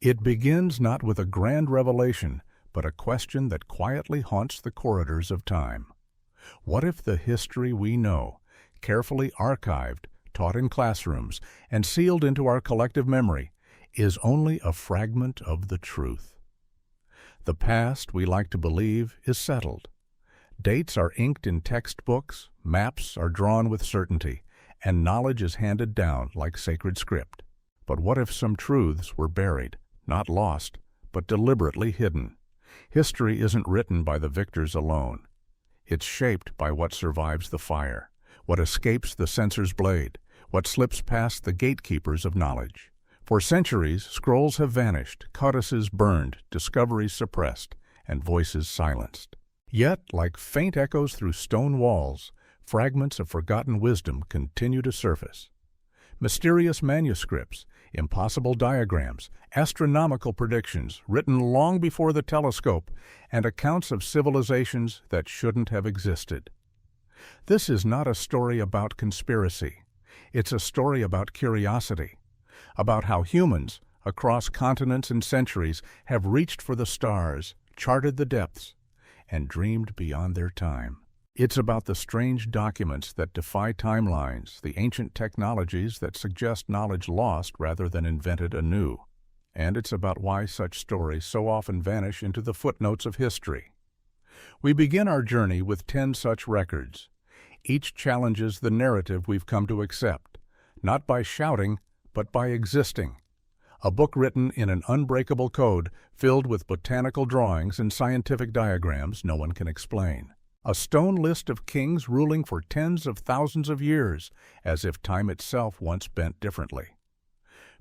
It begins not with a grand revelation, but a question that quietly haunts the corridors of time. What if the history we know, carefully archived, taught in classrooms, and sealed into our collective memory, is only a fragment of the truth? The past, we like to believe, is settled. Dates are inked in textbooks, maps are drawn with certainty, and knowledge is handed down like sacred script. But what if some truths were buried, not lost, but deliberately hidden? History isn't written by the victors alone. It's shaped by what survives the fire, what escapes the censor's blade, what slips past the gatekeepers of knowledge. For centuries, scrolls have vanished, codices burned, discoveries suppressed, and voices silenced. Yet, like faint echoes through stone walls, fragments of forgotten wisdom continue to surface. Mysterious manuscripts, impossible diagrams, astronomical predictions written long before the telescope, and accounts of civilizations that shouldn't have existed. This is not a story about conspiracy. It's a story about curiosity, about how humans, across continents and centuries, have reached for the stars, charted the depths, and dreamed beyond their time. It's about the strange documents that defy timelines, the ancient technologies that suggest knowledge lost rather than invented anew. And it's about why such stories so often vanish into the footnotes of history. We begin our journey with 10 such records. Each challenges the narrative we've come to accept, not by shouting, but by existing. A book written in an unbreakable code filled with botanical drawings and scientific diagrams no one can explain. A stone list of kings ruling for tens of thousands of years, as if time itself once bent differently.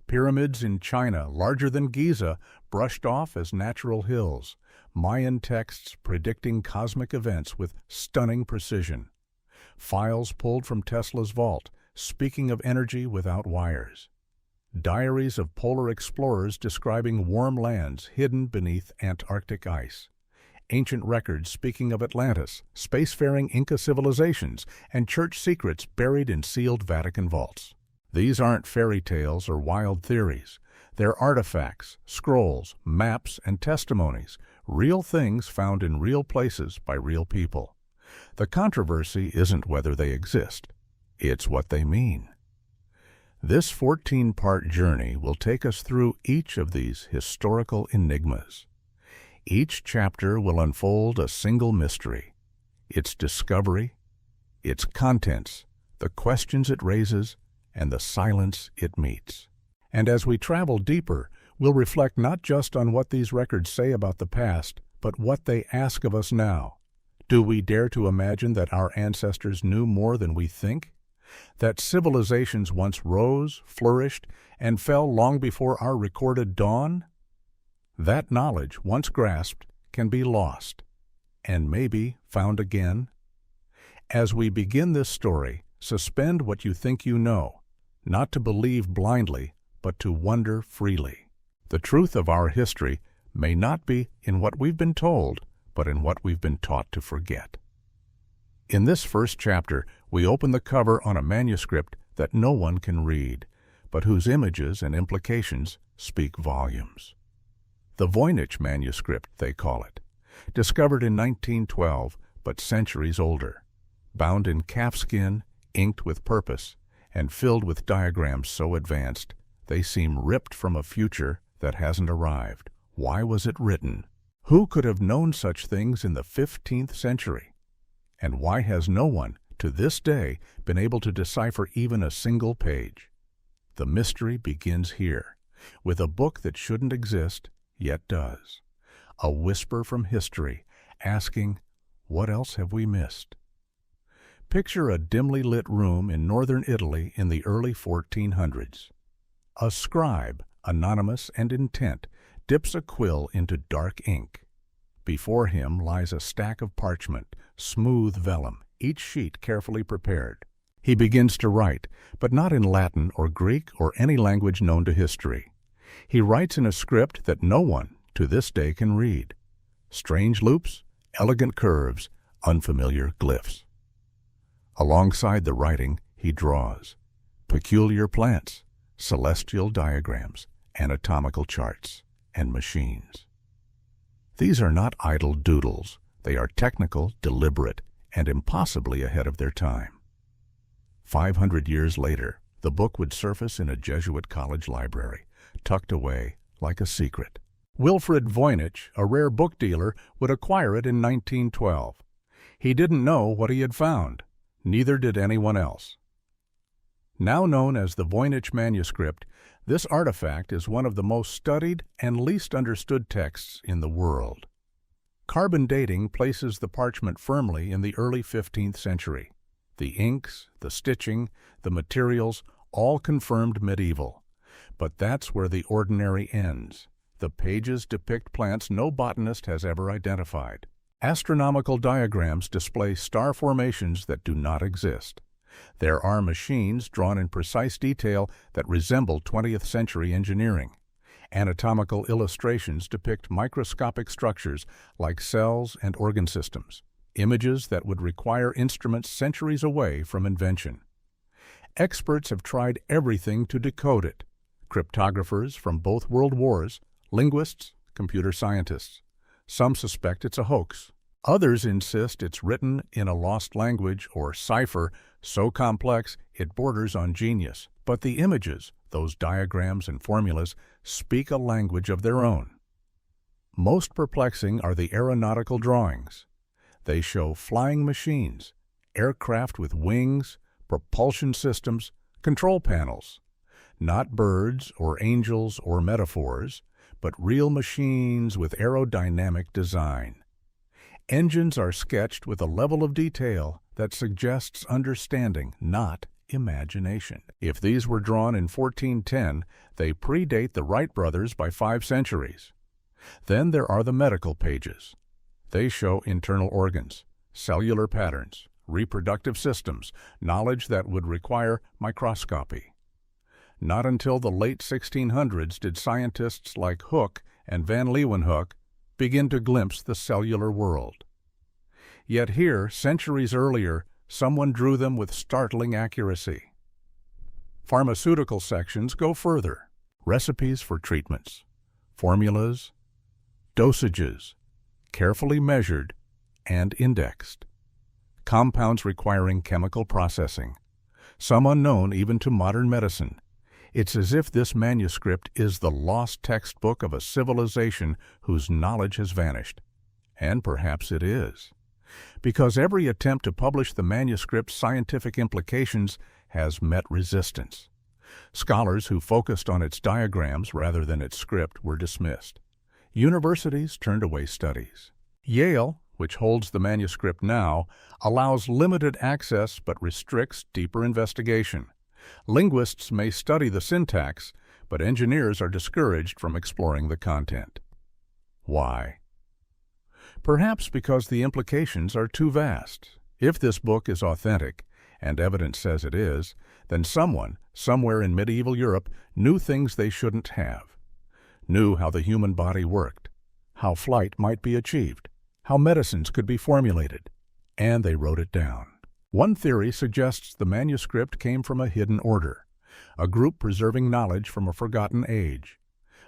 Pyramids in China, larger than Giza, brushed off as natural hills. Mayan texts predicting cosmic events with stunning precision. Files pulled from Tesla's vault, speaking of energy without wires. Diaries of polar explorers describing warm lands hidden beneath Antarctic ice. Ancient records speaking of Atlantis, spacefaring Inca civilizations, and church secrets buried in sealed Vatican vaults. These aren't fairy tales or wild theories. They're artifacts, scrolls, maps, and testimonies, real things found in real places by real people. The controversy isn't whether they exist, it's what they mean. This 14-part journey will take us through each of these historical enigmas. Each chapter will unfold a single mystery, its discovery, its contents, the questions it raises, and the silence it meets. And as we travel deeper, we'll reflect not just on what these records say about the past, but what they ask of us now. Do we dare to imagine that our ancestors knew more than we think? That civilizations once rose, flourished, and fell long before our recorded dawn? That knowledge, once grasped, can be lost, and maybe found again. As we begin this story, suspend what you think you know, not to believe blindly, but to wonder freely. The truth of our history may not be in what we've been told, but in what we've been taught to forget. In this first chapter, we open the cover on a manuscript that no one can read, but whose images and implications speak volumes. The Voynich manuscript, they call it, discovered in 1912, but centuries older, bound in calfskin, inked with purpose, and filled with diagrams so advanced they seem ripped from a future that hasn't arrived. Why was it written? Who could have known such things in the 15th century? And why has no one, to this day, been able to decipher even a single page? The mystery begins here, with a book that shouldn't exist, yet does. A whisper from history, asking, what else have we missed? Picture a dimly lit room in northern Italy in the early 1400s. A scribe, anonymous and intent, dips a quill into dark ink. Before him lies a stack of parchment, smooth vellum, each sheet carefully prepared. He begins to write, but not in Latin or Greek or any language known to history. He writes in a script that no one, to this day, can read. Strange loops, elegant curves, unfamiliar glyphs. Alongside the writing, he draws peculiar plants, celestial diagrams, anatomical charts. and machines. These are not idle doodles. They are technical, deliberate, and impossibly ahead of their time. 500 years later, the book would surface in a Jesuit college library, tucked away like a secret. Wilfrid Voynich, a rare book dealer, would acquire it in 1912. He didn't know what he had found. Neither did anyone else. Now known as the Voynich manuscript, this artifact is one of the most studied and least understood texts in the world. Carbon dating places the parchment firmly in the early 15th century. The inks, the stitching, the materials, all confirmed medieval. But that's where the ordinary ends. The pages depict plants no botanist has ever identified. Astronomical diagrams display star formations that do not exist. There are machines drawn in precise detail that resemble 20th century engineering. Anatomical illustrations depict microscopic structures like cells and organ systems, images that would require instruments centuries away from invention. Experts have tried everything to decode it. Cryptographers from both world wars, linguists, computer scientists. Some suspect it's a hoax. Others insist it's written in a lost language or cipher so complex it borders on genius. But the images, those diagrams and formulas, speak a language of their own. Most perplexing are the aeronautical drawings. They show flying machines, aircraft with wings, propulsion systems, control panels. Not birds or angels or metaphors, but real machines with aerodynamic design. Engines are sketched with a level of detail that suggests understanding, not imagination. If these were drawn in 1410, they predate the Wright brothers by 5 centuries. Then there are the medical pages. They show internal organs, cellular patterns, reproductive systems, knowledge that would require microscopy. Not until the late 1600s did scientists like Hooke and Van Leeuwenhoek begin to glimpse the cellular world. Yet here, centuries earlier, someone drew them with startling accuracy. Pharmaceutical sections go further. Recipes for treatments, formulas, dosages, carefully measured and indexed. Compounds requiring chemical processing, some unknown even to modern medicine. It's as if this manuscript is the lost textbook of a civilization whose knowledge has vanished. And perhaps it is. Because every attempt to publish the manuscript's scientific implications has met resistance. Scholars who focused on its diagrams rather than its script were dismissed. Universities turned away studies. Yale, which holds the manuscript now, allows limited access but restricts deeper investigation. Linguists may study the syntax, but engineers are discouraged from exploring the content. Why? Perhaps because the implications are too vast. If this book is authentic, and evidence says it is, then someone, somewhere in medieval Europe, knew things they shouldn't have. Knew how the human body worked, how flight might be achieved, how medicines could be formulated, and they wrote it down. One theory suggests the manuscript came from a hidden order, a group preserving knowledge from a forgotten age.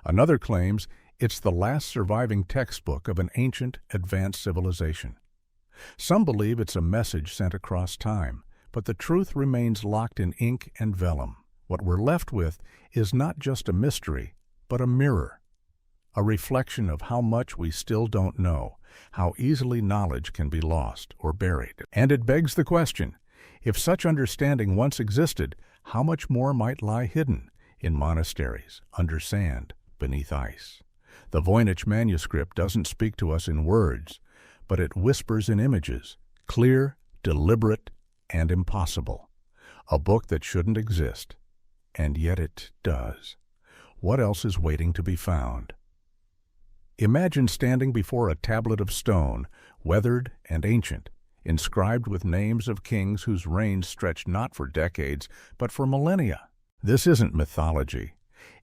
Another claims it's the last surviving textbook of an ancient, advanced civilization. Some believe it's a message sent across time, but the truth remains locked in ink and vellum. What we're left with is not just a mystery, but a mirror, a reflection of how much we still don't know, how easily knowledge can be lost or buried. And it begs the question, if such understanding once existed, how much more might lie hidden in monasteries, under sand, beneath ice? The Voynich manuscript doesn't speak to us in words, but it whispers in images, clear, deliberate, and impossible. A book that shouldn't exist, and yet it does. What else is waiting to be found? Imagine standing before a tablet of stone, weathered and ancient, inscribed with names of kings whose reigns stretched not for decades, but for millennia. This isn't mythology.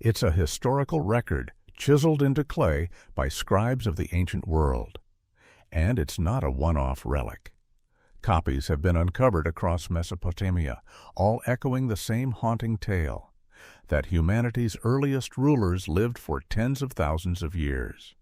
It's a historical record chiseled into clay by scribes of the ancient world. And it's not a one-off relic. Copies have been uncovered across Mesopotamia, all echoing the same haunting tale. that humanity's earliest rulers lived for tens of thousands of years.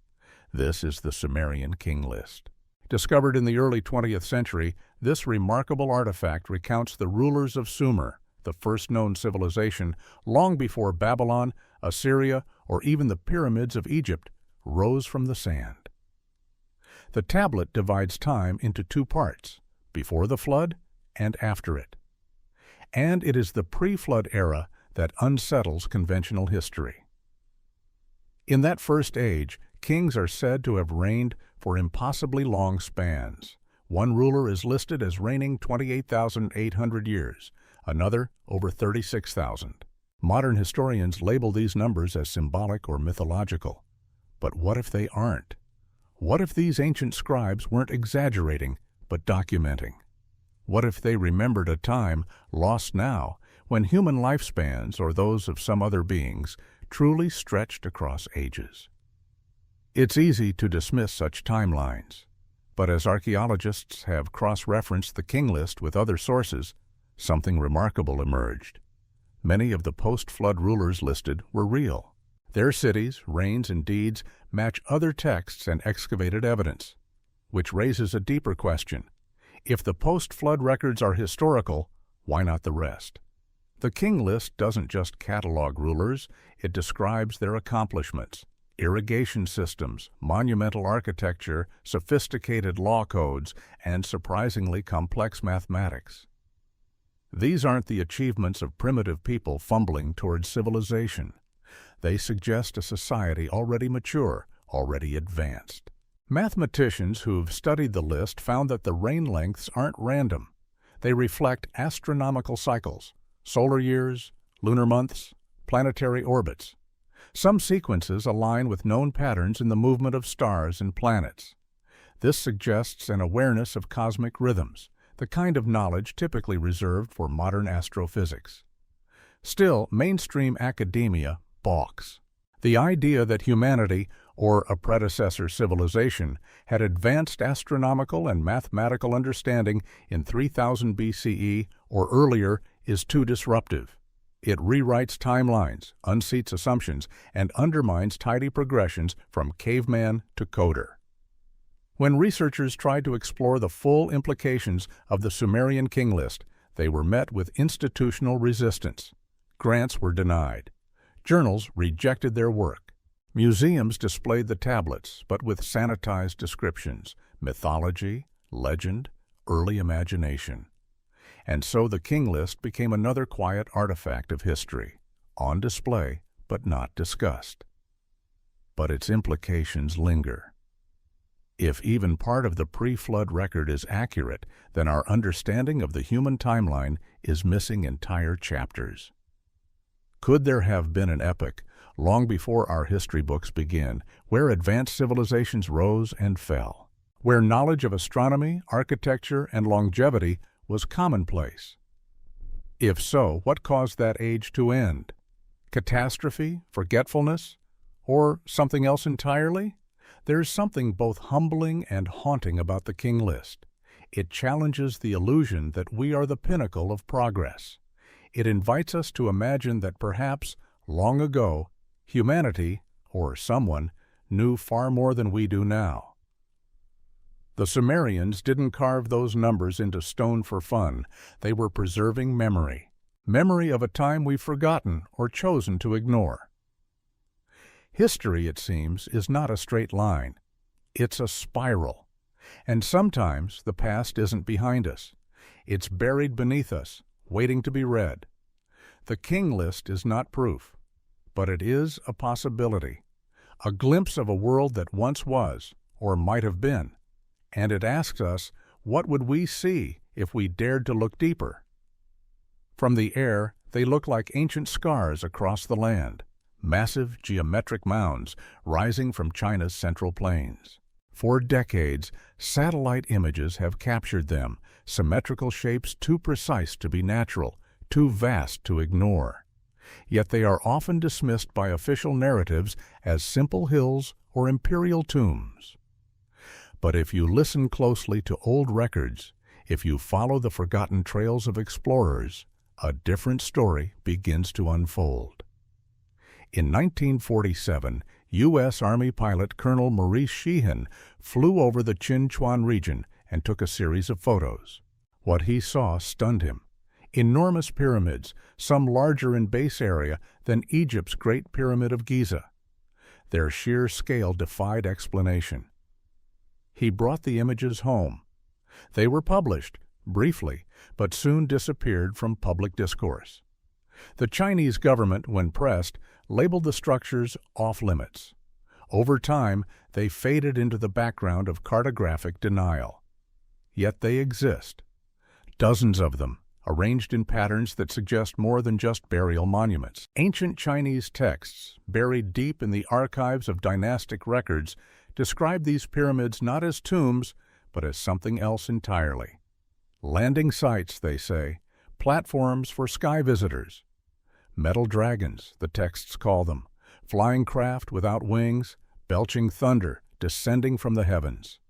This is the Sumerian king list. Discovered in the early 20th century, this remarkable artifact recounts the rulers of Sumer, the first known civilization, long before Babylon, Assyria, or even the pyramids of Egypt rose from the sand. The tablet divides time into two parts, before the flood and after it. And it is the pre-flood era that unsettles conventional history. In that first age, kings are said to have reigned for impossibly long spans. One ruler is listed as reigning 28,800 years, another over 36,000. Modern historians label these numbers as symbolic or mythological. But what if they aren't? What if these ancient scribes weren't exaggerating, but documenting? What if they remembered a time, lost now, when human lifespans, or those of some other beings, truly stretched across ages? It's easy to dismiss such timelines, but as archaeologists have cross-referenced the king list with other sources, something remarkable emerged. Many of the post-flood rulers listed were real. Their cities, reigns, and deeds match other texts and excavated evidence, which raises a deeper question. If the post-flood records are historical, why not the rest? The king list doesn't just catalog rulers, it describes their accomplishments. Irrigation systems, monumental architecture, sophisticated law codes, and surprisingly complex mathematics. These aren't the achievements of primitive people fumbling towards civilization. They suggest a society already mature, already advanced. Mathematicians who've studied the list found that the reign lengths aren't random. They reflect astronomical cycles, solar years, lunar months, planetary orbits. Some sequences align with known patterns in the movement of stars and planets. This suggests an awareness of cosmic rhythms, the kind of knowledge typically reserved for modern astrophysics. Still, mainstream academia balks. The idea that humanity, or a predecessor civilization, had advanced astronomical and mathematical understanding in 3000 BCE or earlier is too disruptive. It rewrites timelines, unseats assumptions, and undermines tidy progressions from caveman to coder. When researchers tried to explore the full implications of the Sumerian king list, they were met with institutional resistance. Grants were denied. Journals rejected their work. Museums displayed the tablets, but with sanitized descriptions, mythology, legend, early imagination. And so the king list became another quiet artifact of history, on display but not discussed. But its implications linger. If even part of the pre-flood record is accurate, then our understanding of the human timeline is missing entire chapters. Could there have been an epoch, long before our history books begin, where advanced civilizations rose and fell, where knowledge of astronomy, architecture, and longevity was commonplace? If so, what caused that age to end? Catastrophe, forgetfulness, or something else entirely? There's something both humbling and haunting about the king list. It challenges the illusion that we are the pinnacle of progress. It invites us to imagine that perhaps, long ago, humanity, or someone, knew far more than we do now. The Sumerians didn't carve those numbers into stone for fun. They were preserving memory. Memory of a time we've forgotten or chosen to ignore. History, it seems, is not a straight line. It's a spiral. And sometimes the past isn't behind us. It's buried beneath us, waiting to be read. The king list is not proof, but it is a possibility, a glimpse of a world that once was, or might have been. And it asks us, what would we see if we dared to look deeper? From the air, they look like ancient scars across the land, massive geometric mounds rising from China's central plains. For decades, satellite images have captured them, symmetrical shapes too precise to be natural, too vast to ignore. Yet they are often dismissed by official narratives as simple hills or imperial tombs. But if you listen closely to old records, if you follow the forgotten trails of explorers, a different story begins to unfold. In 1947, U.S. Army pilot Colonel Maurice Sheehan flew over the Chinchuan region and took a series of photos. What he saw stunned him. Enormous pyramids, some larger in base area than Egypt's Great Pyramid of Giza. Their sheer scale defied explanation. He brought the images home. They were published, briefly, but soon disappeared from public discourse. The Chinese government, when pressed, labeled the structures off-limits. Over time, they faded into the background of cartographic denial. Yet they exist. Dozens of them, arranged in patterns that suggest more than just burial monuments. Ancient Chinese texts, buried deep in the archives of dynastic records, describe these pyramids not as tombs, but as something else entirely. Landing sites, they say, platforms for sky visitors. Metal dragons, the texts call them, flying craft without wings, belching thunder, descending from the heavens.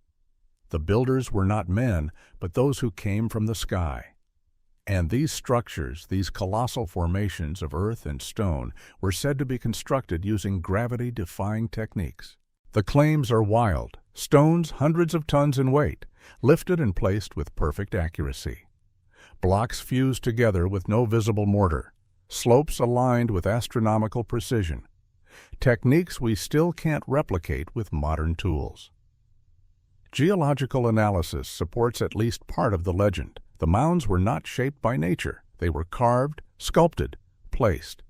The builders were not men, but those who came from the sky. And these structures, these colossal formations of earth and stone, were said to be constructed using gravity-defying techniques. The claims are wild, stones hundreds of tons in weight, lifted and placed with perfect accuracy. Blocks fused together with no visible mortar, slopes aligned with astronomical precision. Techniques we still can't replicate with modern tools. Geological analysis supports at least part of the legend. The mounds were not shaped by nature. They were carved, sculpted, placed.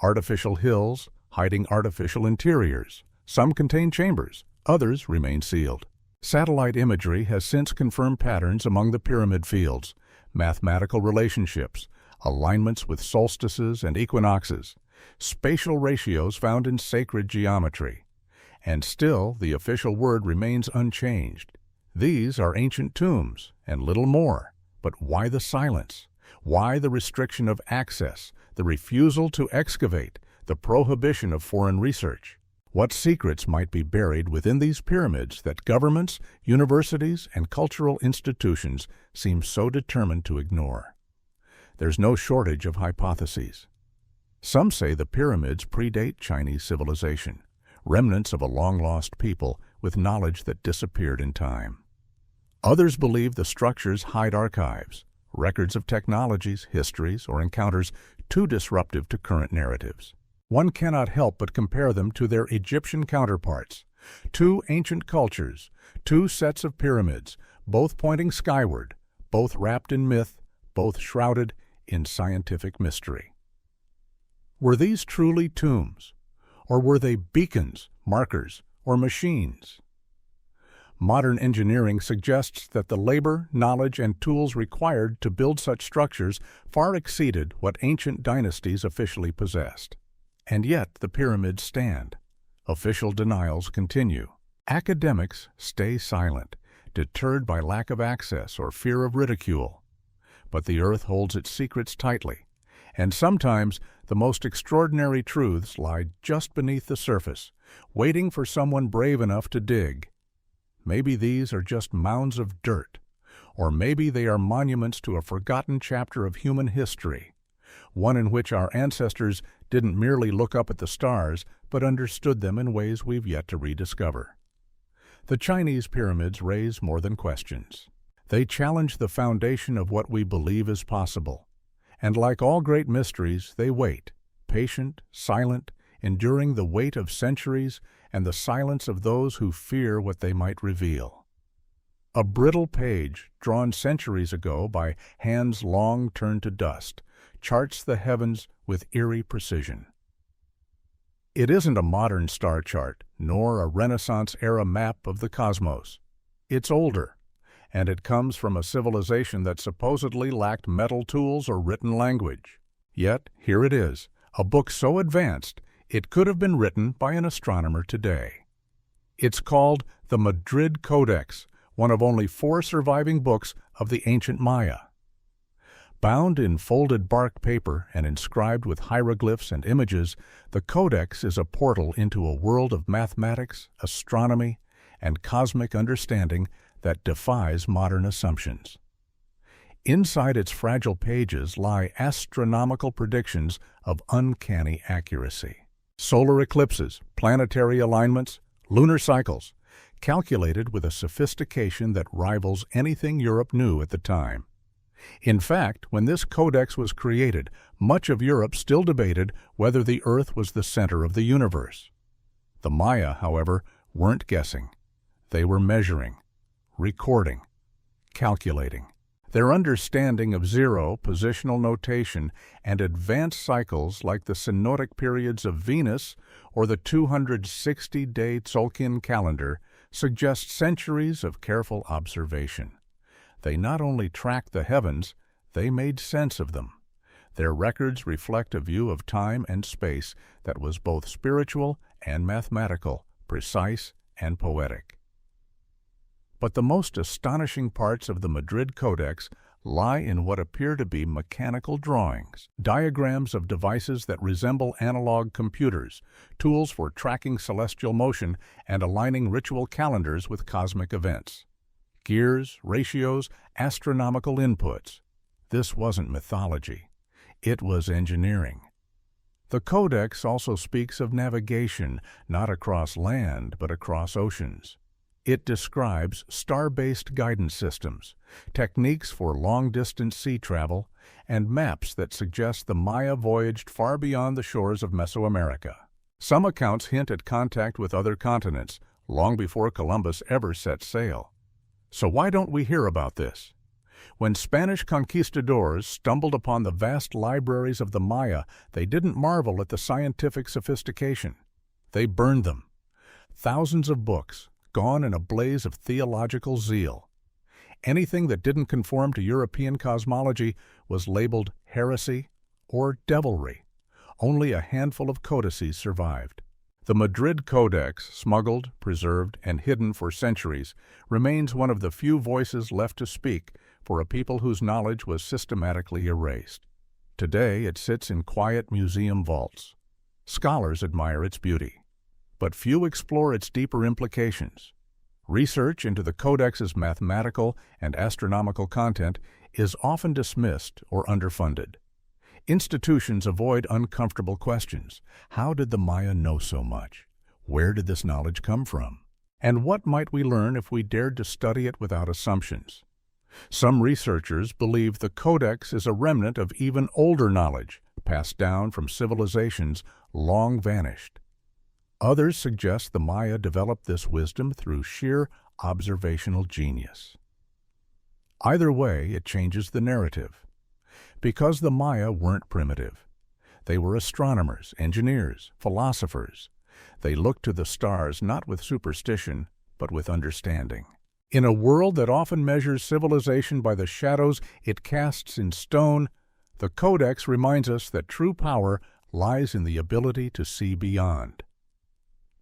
Artificial hills, hiding artificial interiors. Some contain chambers, others remain sealed. Satellite imagery has since confirmed patterns among the pyramid fields, mathematical relationships, alignments with solstices and equinoxes, spatial ratios found in sacred geometry. And still, the official word remains unchanged. These are ancient tombs, and little more. But why the silence? Why the restriction of access, the refusal to excavate, the prohibition of foreign research? What secrets might be buried within these pyramids that governments, universities, and cultural institutions seem so determined to ignore? There's no shortage of hypotheses. Some say the pyramids predate Chinese civilization, remnants of a long-lost people with knowledge that disappeared in time. Others believe the structures hide archives, records of technologies, histories, or encounters too disruptive to current narratives. One cannot help but compare them to their Egyptian counterparts. Two ancient cultures, two sets of pyramids, both pointing skyward, both wrapped in myth, both shrouded in scientific mystery. Were these truly tombs, or were they beacons, markers, or machines? Modern engineering suggests that the labor, knowledge, and tools required to build such structures far exceeded what ancient dynasties officially possessed. And yet the pyramids stand. Official denials continue. Academics stay silent, deterred by lack of access or fear of ridicule. But the earth holds its secrets tightly, and sometimes the most extraordinary truths lie just beneath the surface, waiting for someone brave enough to dig. Maybe these are just mounds of dirt, or maybe they are monuments to a forgotten chapter of human history, one in which our ancestors didn't merely look up at the stars, but understood them in ways we've yet to rediscover. The Chinese pyramids raise more than questions. They challenge the foundation of what we believe is possible. And like all great mysteries, they wait, patient, silent, enduring the weight of centuries and the silence of those who fear what they might reveal. A brittle page, drawn centuries ago by hands long turned to dust, charts the heavens with eerie precision. It isn't a modern star chart, nor a Renaissance-era map of the cosmos. It's older, and it comes from a civilization that supposedly lacked metal tools or written language. Yet, here it is, a book so advanced it could have been written by an astronomer today. It's called the Madrid Codex, one of only 4 surviving books of the ancient Maya. Bound in folded bark paper and inscribed with hieroglyphs and images, the Codex is a portal into a world of mathematics, astronomy, and cosmic understanding that defies modern assumptions. Inside its fragile pages lie astronomical predictions of uncanny accuracy. Solar eclipses, planetary alignments, lunar cycles, calculated with a sophistication that rivals anything Europe knew at the time. In fact, when this codex was created, much of Europe still debated whether the Earth was the center of the universe. The Maya, however, weren't guessing. They were measuring, recording, calculating. Their understanding of zero, positional notation, and advanced cycles like the synodic periods of Venus or the 260-day Tzolk'in calendar suggest centuries of careful observation. They not only tracked the heavens, they made sense of them. Their records reflect a view of time and space that was both spiritual and mathematical, precise and poetic. But the most astonishing parts of the Madrid Codex lie in what appear to be mechanical drawings, diagrams of devices that resemble analog computers, tools for tracking celestial motion and aligning ritual calendars with cosmic events. Gears, ratios, astronomical inputs. This wasn't mythology. It was engineering. The Codex also speaks of navigation, not across land, but across oceans. It describes star-based guidance systems, techniques for long-distance sea travel, and maps that suggest the Maya voyaged far beyond the shores of Mesoamerica. Some accounts hint at contact with other continents, long before Columbus ever set sail. So why don't we hear about this? When Spanish conquistadors stumbled upon the vast libraries of the Maya, they didn't marvel at the scientific sophistication. They burned them. Thousands of books, gone in a blaze of theological zeal. Anything that didn't conform to European cosmology was labeled heresy or devilry. Only a handful of codices survived. The Madrid Codex, smuggled, preserved, and hidden for centuries, remains one of the few voices left to speak for a people whose knowledge was systematically erased. Today it sits in quiet museum vaults. Scholars admire its beauty, but few explore its deeper implications. Research into the Codex's mathematical and astronomical content is often dismissed or underfunded. Institutions avoid uncomfortable questions. How did the Maya know so much? Where did this knowledge come from? And what might we learn if we dared to study it without assumptions? Some researchers believe the Codex is a remnant of even older knowledge, passed down from civilizations long vanished. Others suggest the Maya developed this wisdom through sheer observational genius. Either way, it changes the narrative. Because the Maya weren't primitive. They were astronomers, engineers, philosophers. They looked to the stars not with superstition, but with understanding. In a world that often measures civilization by the shadows it casts in stone, the Codex reminds us that true power lies in the ability to see beyond.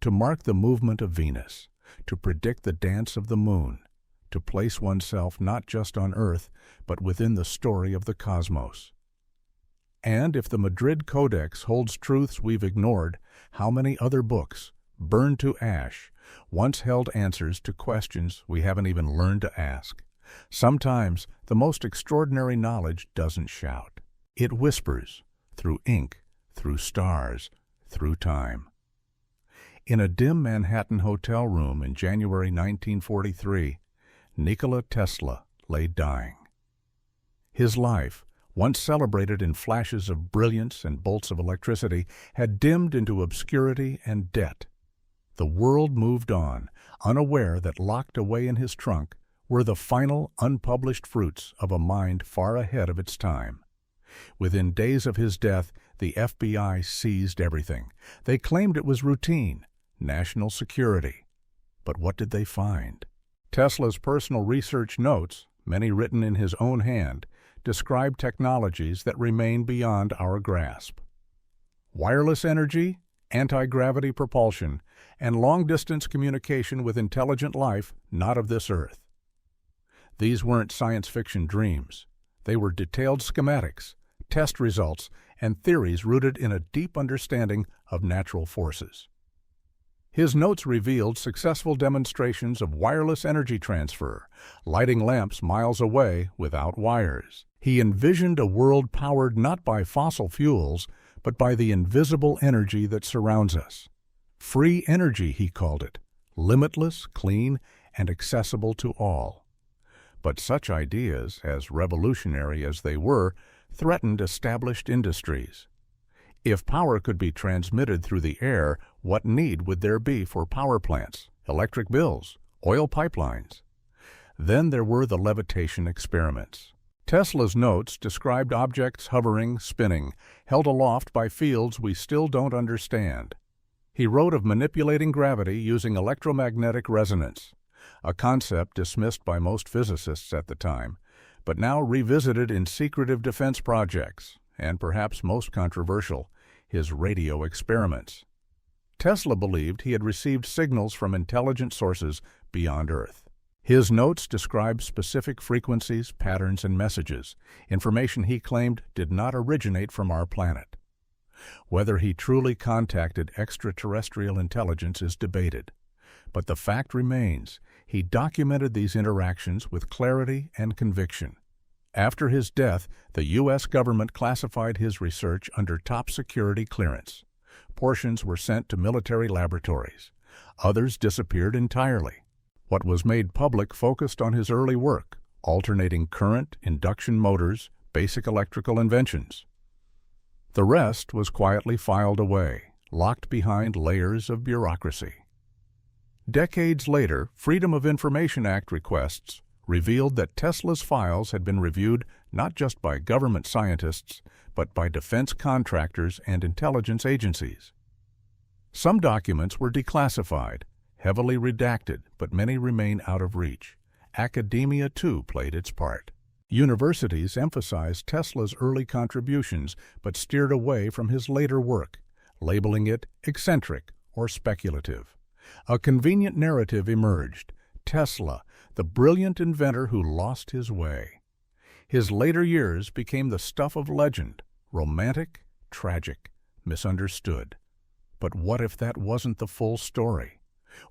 To mark the movement of Venus, to predict the dance of the moon, to place oneself not just on Earth, but within the story of the cosmos. And if the Madrid Codex holds truths we've ignored, how many other books, burned to ash, once held answers to questions we haven't even learned to ask? Sometimes the most extraordinary knowledge doesn't shout. It whispers, through ink, through stars, through time. In a dim Manhattan hotel room in January 1943, Nikola Tesla lay dying. His life, once celebrated in flashes of brilliance and bolts of electricity, had dimmed into obscurity and debt. The world moved on, unaware that locked away in his trunk were the final unpublished fruits of a mind far ahead of its time. Within days of his death, the FBI seized everything. They claimed it was routine, national security. But what did they find? Tesla's personal research notes, many written in his own hand, describe technologies that remain beyond our grasp. Wireless energy, anti-gravity propulsion, and long-distance communication with intelligent life not of this earth. These weren't science fiction dreams. They were detailed schematics, test results, and theories rooted in a deep understanding of natural forces. His notes revealed successful demonstrations of wireless energy transfer, lighting lamps miles away without wires. He envisioned a world powered not by fossil fuels, but by the invisible energy that surrounds us. Free energy, he called it, limitless, clean, and accessible to all. But such ideas, as revolutionary as they were, threatened established industries. If power could be transmitted through the air, what need would there be for power plants, electric bills, oil pipelines? Then there were the levitation experiments. Tesla's notes described objects hovering, spinning, held aloft by fields we still don't understand. He wrote of manipulating gravity using electromagnetic resonance, a concept dismissed by most physicists at the time, but now revisited in secretive defense projects, and perhaps most controversial, his radio experiments. Tesla believed he had received signals from intelligent sources beyond Earth. His notes described specific frequencies, patterns, and messages, information he claimed did not originate from our planet. Whether he truly contacted extraterrestrial intelligence is debated, but the fact remains he documented these interactions with clarity and conviction. After his death, the U.S. government classified his research under top security clearance. Portions were sent to military laboratories. Others disappeared entirely. What was made public focused on his early work, alternating current, induction motors, basic electrical inventions. The rest was quietly filed away, locked behind layers of bureaucracy. Decades later, Freedom of Information Act requests revealed that Tesla's files had been reviewed not just by government scientists, but by defense contractors and intelligence agencies. Some documents were declassified, heavily redacted, but many remain out of reach. Academia, too, played its part. Universities emphasized Tesla's early contributions, but steered away from his later work, labeling it eccentric or speculative. A convenient narrative emerged: Tesla, the brilliant inventor who lost his way. His later years became the stuff of legend, romantic, tragic, misunderstood. But what if that wasn't the full story?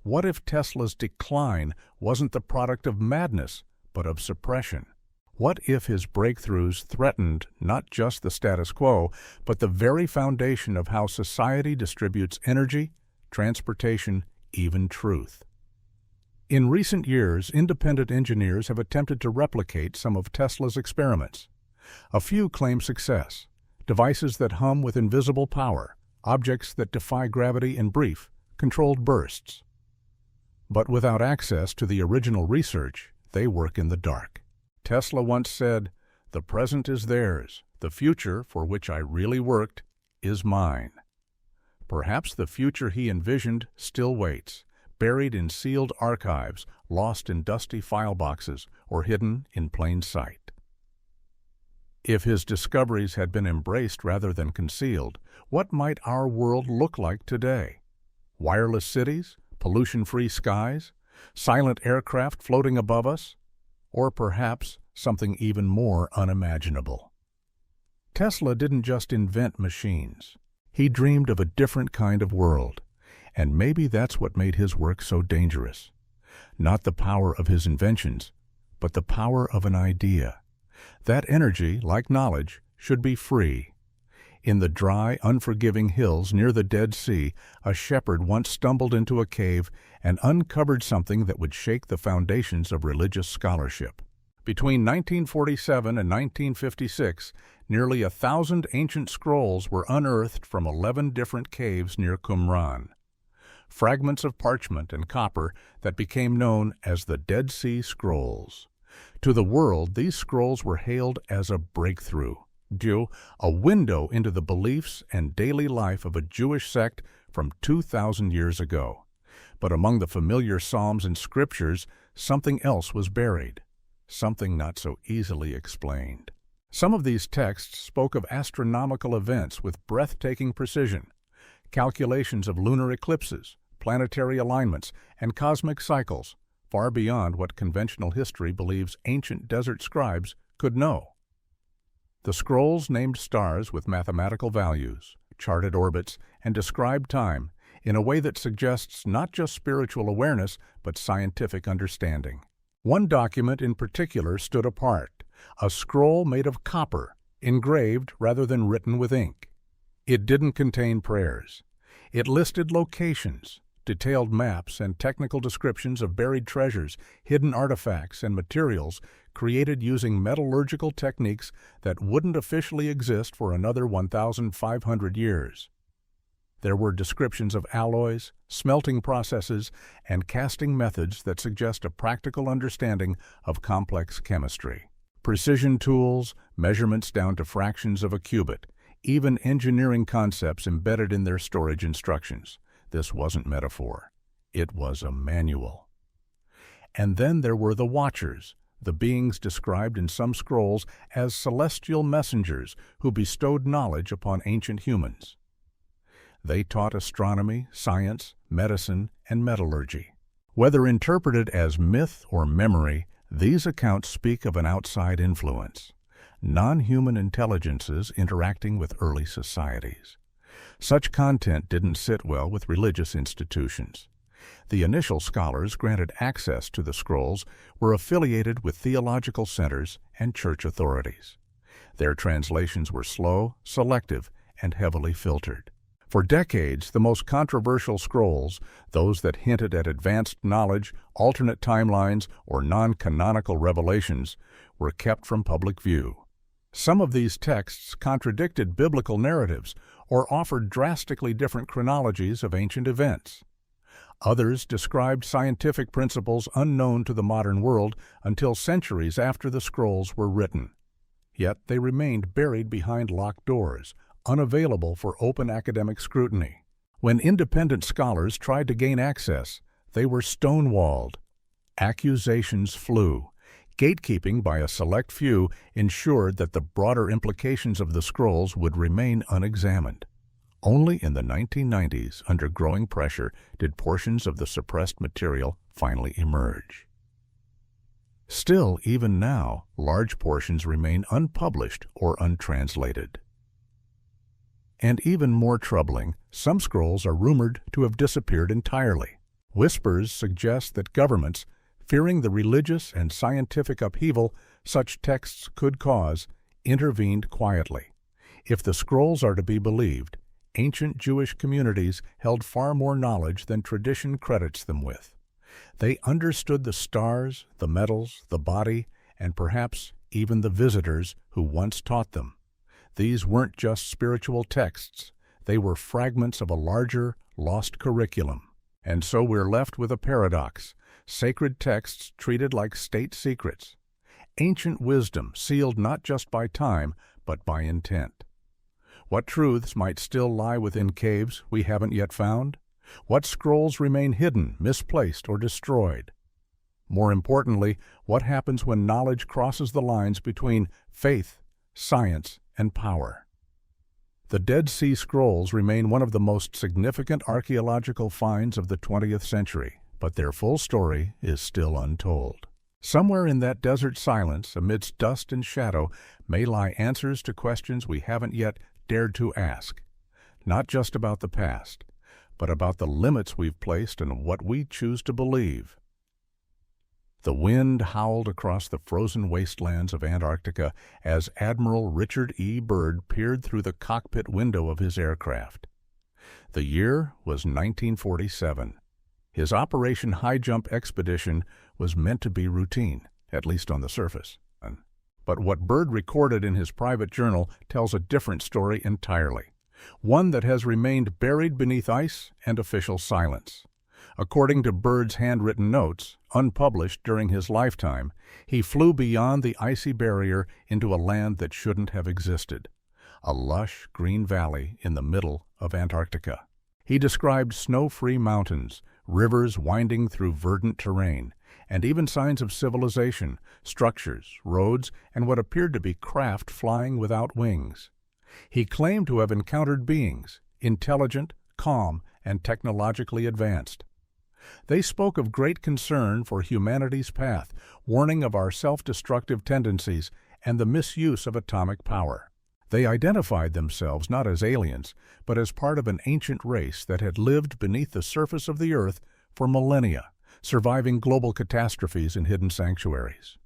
What if Tesla's decline wasn't the product of madness, but of suppression? What if his breakthroughs threatened not just the status quo, but the very foundation of how society distributes energy, transportation, even truth? In recent years, independent engineers have attempted to replicate some of Tesla's experiments. A few claim success: devices that hum with invisible power, objects that defy gravity, in brief, controlled bursts. But without access to the original research, they work in the dark. Tesla once said, "The present is theirs. The future, for which I really worked, is mine." Perhaps the future he envisioned still waits, buried in sealed archives, lost in dusty file boxes, or hidden in plain sight. If his discoveries had been embraced rather than concealed, what might our world look like today? Wireless cities? Pollution-free skies? Silent aircraft floating above us? Or perhaps something even more unimaginable? Tesla didn't just invent machines. He dreamed of a different kind of world. And maybe that's what made his work so dangerous. Not the power of his inventions, but the power of an idea. That energy, like knowledge, should be free. In the dry, unforgiving hills near the Dead Sea, a shepherd once stumbled into a cave and uncovered something that would shake the foundations of religious scholarship. Between 1947 and 1956, nearly 1,000 ancient scrolls were unearthed from 11 different caves near Qumran. Fragments of parchment and copper that became known as the Dead Sea Scrolls. To the world, these scrolls were hailed as a breakthrough, a window into the beliefs and daily life of a Jewish sect from 2,000 years ago. But among the familiar psalms and scriptures, something else was buried, something not so easily explained. Some of these texts spoke of astronomical events with breathtaking precision, calculations of lunar eclipses, planetary alignments, and cosmic cycles, far beyond what conventional history believes ancient desert scribes could know. The scrolls named stars with mathematical values, charted orbits, and described time, in a way that suggests not just spiritual awareness, but scientific understanding. One document in particular stood apart, a scroll made of copper, engraved rather than written with ink. It didn't contain prayers. It listed locations, detailed maps, and technical descriptions of buried treasures, hidden artifacts, and materials created using metallurgical techniques that wouldn't officially exist for another 1,500 years. There were descriptions of alloys, smelting processes, and casting methods that suggest a practical understanding of complex chemistry. Precision tools, measurements down to fractions of a cubit, even engineering concepts embedded in their storage instructions. This wasn't metaphor. It was a manual. And then there were the Watchers, the beings described in some scrolls as celestial messengers who bestowed knowledge upon ancient humans. They taught astronomy, science, medicine, and metallurgy. Whether interpreted as myth or memory, these accounts speak of an outside influence, non-human intelligences interacting with early societies. Such content didn't sit well with religious institutions. The initial scholars granted access to the scrolls were affiliated with theological centers and church authorities. Their translations were slow, selective, and heavily filtered. For decades, the most controversial scrolls, those that hinted at advanced knowledge, alternate timelines, or non-canonical revelations, were kept from public view. Some of these texts contradicted biblical narratives or offered drastically different chronologies of ancient events. Others described scientific principles unknown to the modern world until centuries after the scrolls were written. Yet they remained buried behind locked doors, unavailable for open academic scrutiny. When independent scholars tried to gain access, they were stonewalled. Accusations flew. Gatekeeping by a select few ensured that the broader implications of the scrolls would remain unexamined. Only in the 1990s, under growing pressure, did portions of the suppressed material finally emerge. Still, even now, large portions remain unpublished or untranslated. And even more troubling, some scrolls are rumored to have disappeared entirely. Whispers suggest that governments, fearing the religious and scientific upheaval such texts could cause, intervened quietly. If the scrolls are to be believed, ancient Jewish communities held far more knowledge than tradition credits them with. They understood the stars, the metals, the body, and perhaps even the visitors who once taught them. These weren't just spiritual texts. They were fragments of a larger, lost curriculum. And so we're left with a paradox. Sacred texts treated like state secrets. Ancient wisdom sealed not just by time, but by intent. What truths might still lie within caves we haven't yet found? What scrolls remain hidden, misplaced, or destroyed? More importantly, what happens when knowledge crosses the lines between faith, science, and power? The Dead Sea Scrolls remain one of the most significant archaeological finds of the 20th century, but their full story is still untold. Somewhere in that desert silence, amidst dust and shadow, may lie answers to questions we haven't yet dared to ask, not just about the past, but about the limits we've placed on what we choose to believe. The wind howled across the frozen wastelands of Antarctica as Admiral Richard E. Byrd peered through the cockpit window of his aircraft. The year was 1947. His Operation High Jump expedition was meant to be routine, at least on the surface. But what Byrd recorded in his private journal tells a different story entirely, one that has remained buried beneath ice and official silence. According to Byrd's handwritten notes, unpublished during his lifetime, he flew beyond the icy barrier into a land that shouldn't have existed, a lush green valley in the middle of Antarctica. He described snow-free mountains, rivers winding through verdant terrain, and even signs of civilization, structures, roads, and what appeared to be craft flying without wings. He claimed to have encountered beings, intelligent, calm, and technologically advanced. They spoke of great concern for humanity's path, warning of our self-destructive tendencies and the misuse of atomic power. They identified themselves not as aliens, but as part of an ancient race that had lived beneath the surface of the earth for millennia, surviving global catastrophes in hidden sanctuaries.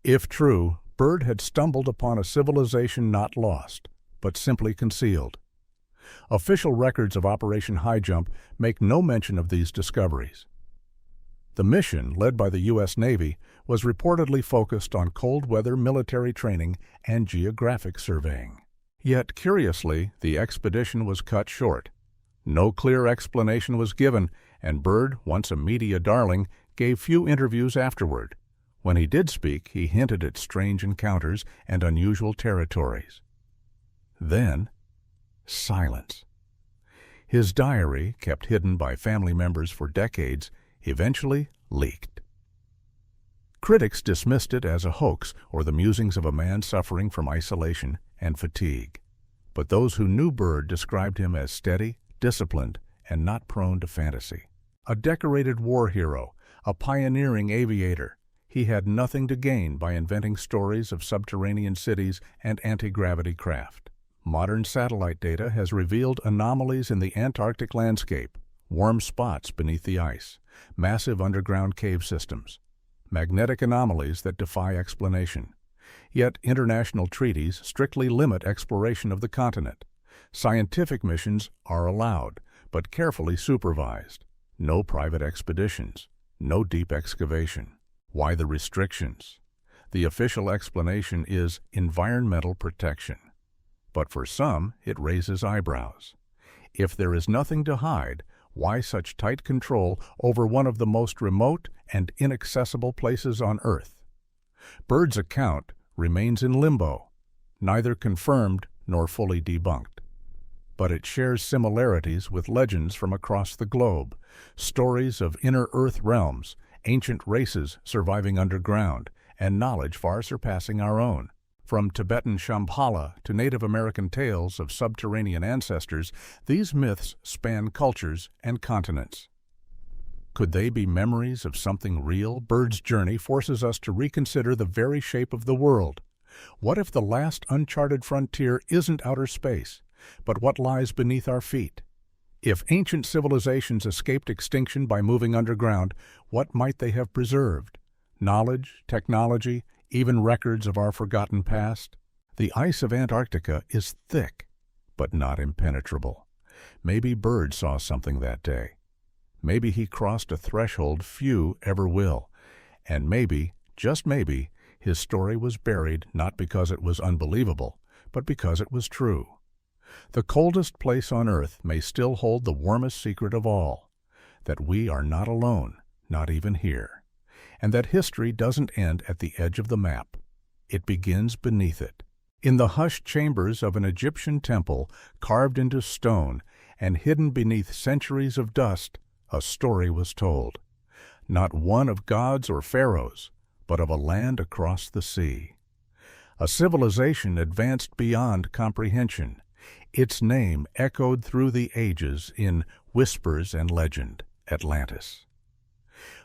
If true, Byrd had stumbled upon a civilization not lost, but simply concealed. Official records of Operation High Jump make no mention of these discoveries. The mission, led by the U.S. Navy, was reportedly focused on cold-weather military training and geographic surveying. Yet, curiously, the expedition was cut short. No clear explanation was given, and Byrd, once a media darling, gave few interviews afterward. When he did speak, he hinted at strange encounters and unusual territories. Then, silence. His diary, kept hidden by family members for decades, eventually leaked. Critics dismissed it as a hoax or the musings of a man suffering from isolation and fatigue. But those who knew Byrd described him as steady, disciplined, and not prone to fantasy. A decorated war hero, a pioneering aviator, he had nothing to gain by inventing stories of subterranean cities and anti-gravity craft. Modern satellite data has revealed anomalies in the Antarctic landscape, warm spots beneath the ice, massive underground cave systems, magnetic anomalies that defy explanation. Yet international treaties strictly limit exploration of the continent. Scientific missions are allowed, but carefully supervised. No private expeditions, no deep excavation. Why the restrictions? The official explanation is environmental protection. But for some, it raises eyebrows. If there is nothing to hide, why such tight control over one of the most remote and inaccessible places on Earth? Byrd's account remains in limbo, neither confirmed nor fully debunked. But it shares similarities with legends from across the globe, stories of inner Earth realms, ancient races surviving underground, and knowledge far surpassing our own. From Tibetan Shambhala to Native American tales of subterranean ancestors, these myths span cultures and continents. Could they be memories of something real? Byrd's journey forces us to reconsider the very shape of the world. What if the last uncharted frontier isn't outer space, but what lies beneath our feet? If ancient civilizations escaped extinction by moving underground, what might they have preserved? Knowledge, technology, even records of our forgotten past? The ice of Antarctica is thick, but not impenetrable. Maybe Byrd saw something that day. Maybe he crossed a threshold few ever will. And maybe, just maybe, his story was buried not because it was unbelievable, but because it was true. The coldest place on Earth may still hold the warmest secret of all, that we are not alone, not even here, and that history doesn't end at the edge of the map. It begins beneath it. In the hushed chambers of an Egyptian temple, carved into stone and hidden beneath centuries of dust, a story was told. Not one of gods or pharaohs, but of a land across the sea. A civilization advanced beyond comprehension. Its name echoed through the ages in whispers and legend, Atlantis.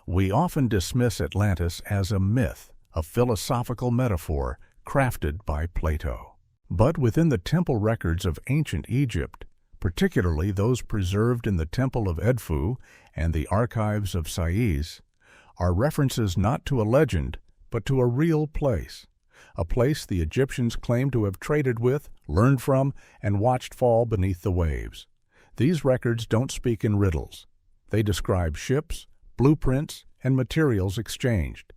We often dismiss Atlantis as a myth, a philosophical metaphor crafted by Plato. But within the temple records of ancient Egypt, particularly those preserved in the Temple of Edfu and the archives of Sais, are references not to a legend, but to a real place, a place the Egyptians claim to have traded with, learned from, and watched fall beneath the waves. These records don't speak in riddles. They describe ships, blueprints, and materials exchanged.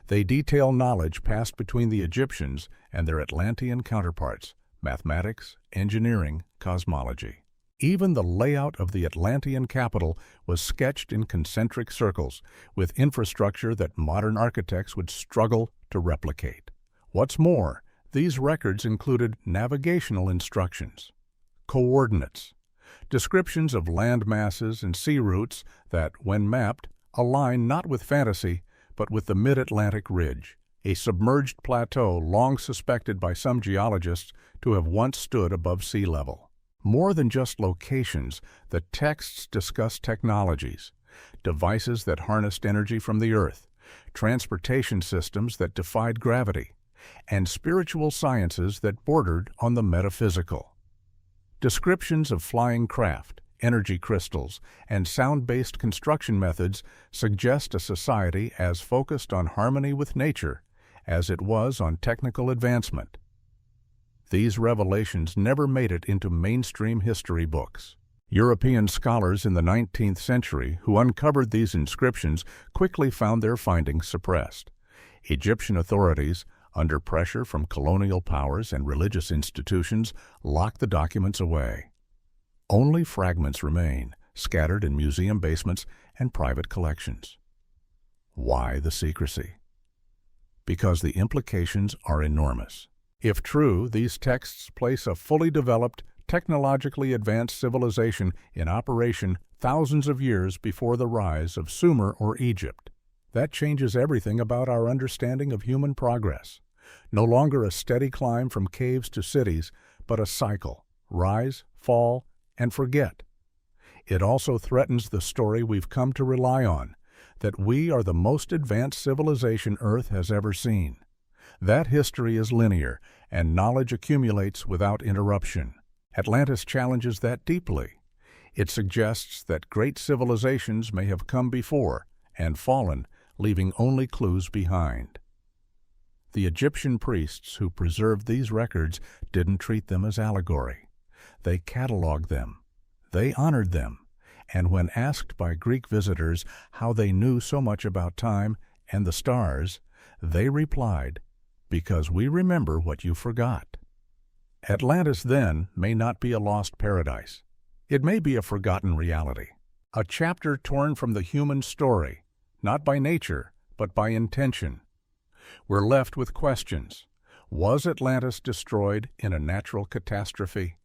They detail knowledge passed between the Egyptians and their Atlantean counterparts, mathematics, engineering, cosmology. Even the layout of the Atlantean capital was sketched in concentric circles, with infrastructure that modern architects would struggle to replicate. What's more, these records included navigational instructions, coordinates, descriptions of land masses and sea routes that, when mapped, align not with fantasy, but with the mid-Atlantic ridge, a submerged plateau long suspected by some geologists to have once stood above sea level. More than just locations, the texts discuss technologies, devices that harnessed energy from the Earth, transportation systems that defied gravity, and spiritual sciences that bordered on the metaphysical. Descriptions of flying craft, energy crystals, and sound-based construction methods suggest a society as focused on harmony with nature as it was on technical advancement. These revelations never made it into mainstream history books. European scholars in the 19th century who uncovered these inscriptions quickly found their findings suppressed. Egyptian authorities, under pressure from colonial powers and religious institutions, locked the documents away. Only fragments remain, scattered in museum basements and private collections. Why the secrecy? Because the implications are enormous. If true, these texts place a fully developed, technologically advanced civilization in operation thousands of years before the rise of Sumer or Egypt. That changes everything about our understanding of human progress. No longer a steady climb from caves to cities, but a cycle: rise, fall, and forget. It also threatens the story we've come to rely on, that we are the most advanced civilization Earth has ever seen. That history is linear, and knowledge accumulates without interruption. Atlantis challenges that deeply. It suggests that great civilizations may have come before and fallen, leaving only clues behind. The Egyptian priests who preserved these records didn't treat them as allegory. They cataloged them. They honored them. And when asked by Greek visitors how they knew so much about time and the stars, they replied, "Because we remember what you forgot." Atlantis, then, may not be a lost paradise. It may be a forgotten reality, a chapter torn from the human story, not by nature, but by intention. We're left with questions. Was Atlantis destroyed in a natural catastrophe?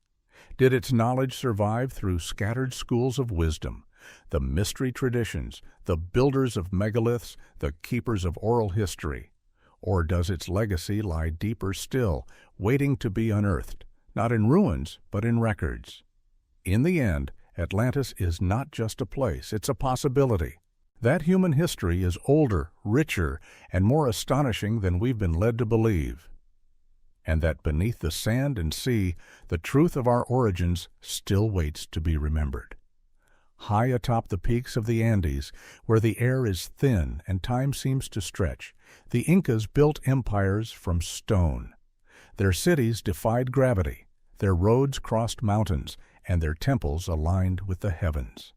Did its knowledge survive through scattered schools of wisdom, the mystery traditions, the builders of megaliths, the keepers of oral history? Or does its legacy lie deeper still, waiting to be unearthed, not in ruins, but in records? In the end, Atlantis is not just a place, it's a possibility. That human history is older, richer, and more astonishing than we've been led to believe. And that beneath the sand and sea, the truth of our origins still waits to be remembered. High atop the peaks of the Andes, where the air is thin and time seems to stretch, the Incas built empires from stone. Their cities defied gravity, their roads crossed mountains, and their temples aligned with the heavens.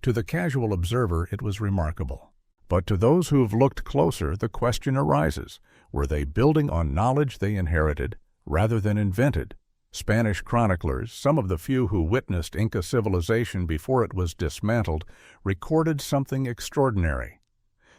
To the casual observer, it was remarkable. But to those who've looked closer, the question arises, were they building on knowledge they inherited rather than invented? Spanish chroniclers, some of the few who witnessed Inca civilization before it was dismantled, recorded something extraordinary.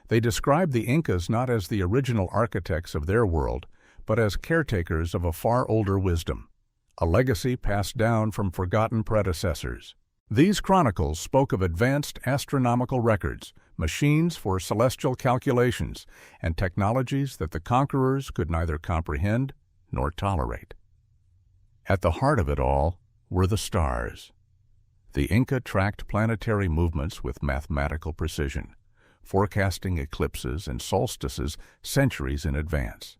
They described the Incas not as the original architects of their world, but as caretakers of a far older wisdom, a legacy passed down from forgotten predecessors. These chronicles spoke of advanced astronomical records, machines for celestial calculations, and technologies that the conquerors could neither comprehend nor tolerate. At the heart of it all were the stars. The Inca tracked planetary movements with mathematical precision, forecasting eclipses and solstices centuries in advance.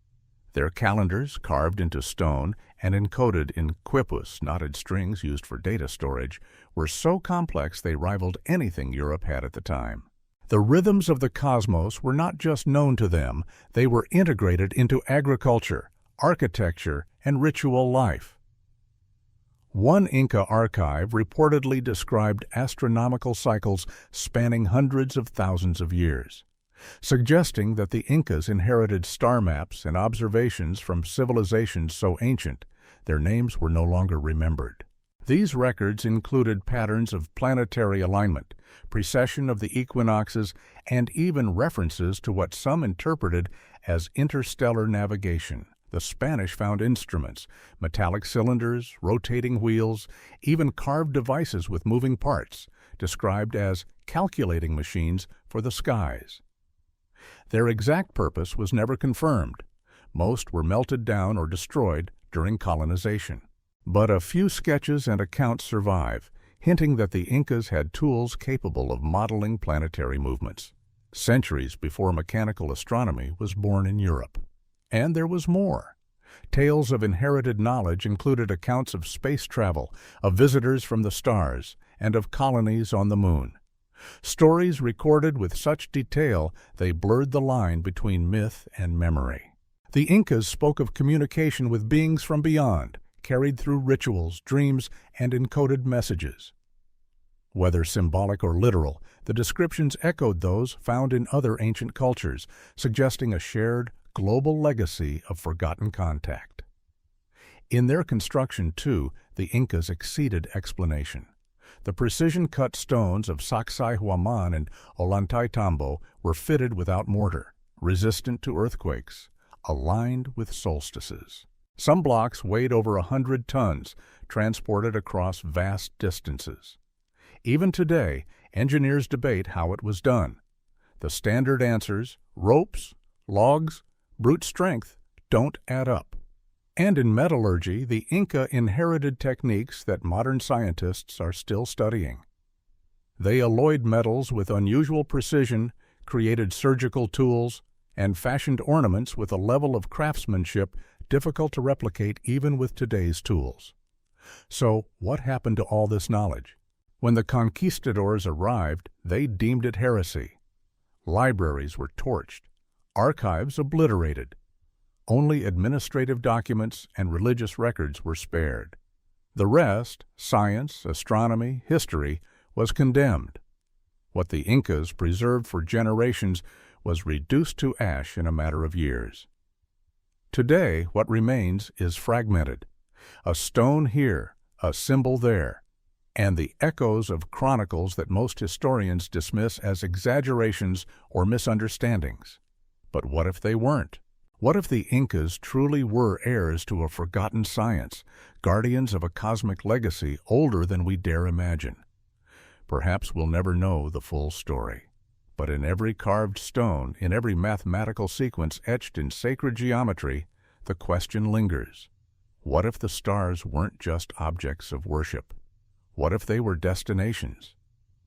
Their calendars, carved into stone and encoded in quipus, knotted strings used for data storage, were so complex they rivaled anything Europe had at the time. The rhythms of the cosmos were not just known to them, they were integrated into agriculture, architecture, and ritual life. One Inca archive reportedly described astronomical cycles spanning hundreds of thousands of years, suggesting that the Incas inherited star maps and observations from civilizations so ancient their names were no longer remembered. These records included patterns of planetary alignment, precession of the equinoxes, and even references to what some interpreted as interstellar navigation. The Spanish found instruments, metallic cylinders, rotating wheels, even carved devices with moving parts, described as calculating machines for the skies. Their exact purpose was never confirmed. Most were melted down or destroyed during colonization. But a few sketches and accounts survive, hinting that the Incas had tools capable of modeling planetary movements, centuries before mechanical astronomy was born in Europe. And there was more. Tales of inherited knowledge included accounts of space travel, of visitors from the stars, and of colonies on the moon. Stories recorded with such detail they blurred the line between myth and memory. The Incas spoke of communication with beings from beyond, carried through rituals, dreams, and encoded messages. Whether symbolic or literal, the descriptions echoed those found in other ancient cultures, suggesting a shared, global legacy of forgotten contact. In their construction, too, the Incas exceeded explanation. The precision-cut stones of Sacsayhuaman and Ollantaytambo were fitted without mortar, resistant to earthquakes, aligned with solstices. Some blocks weighed over 100 tons, transported across vast distances. Even today, engineers debate how it was done. The standard answers, ropes, logs, brute strength, don't add up. And in metallurgy, the Inca inherited techniques that modern scientists are still studying. They alloyed metals with unusual precision, created surgical tools, and fashioned ornaments with a level of craftsmanship difficult to replicate even with today's tools. So, what happened to all this knowledge? When the conquistadors arrived, they deemed it heresy. Libraries were torched, archives obliterated. Only administrative documents and religious records were spared. The rest, science, astronomy, history, was condemned. What the Incas preserved for generations was reduced to ash in a matter of years. Today, what remains is fragmented. A stone here, a symbol there, and the echoes of chronicles that most historians dismiss as exaggerations or misunderstandings. But what if they weren't? What if the Incas truly were heirs to a forgotten science, guardians of a cosmic legacy older than we dare imagine? Perhaps we'll never know the full story. But in every carved stone, in every mathematical sequence etched in sacred geometry, the question lingers. What if the stars weren't just objects of worship? What if they were destinations?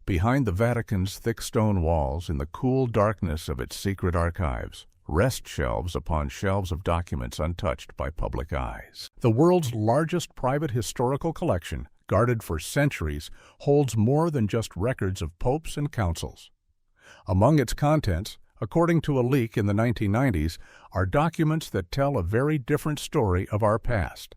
Behind the Vatican's thick stone walls, in the cool darkness of its secret archives, rest shelves upon shelves of documents untouched by public eyes. The world's largest private historical collection, guarded for centuries, holds more than just records of popes and councils. Among its contents, according to a leak in the 1990s, are documents that tell a very different story of our past.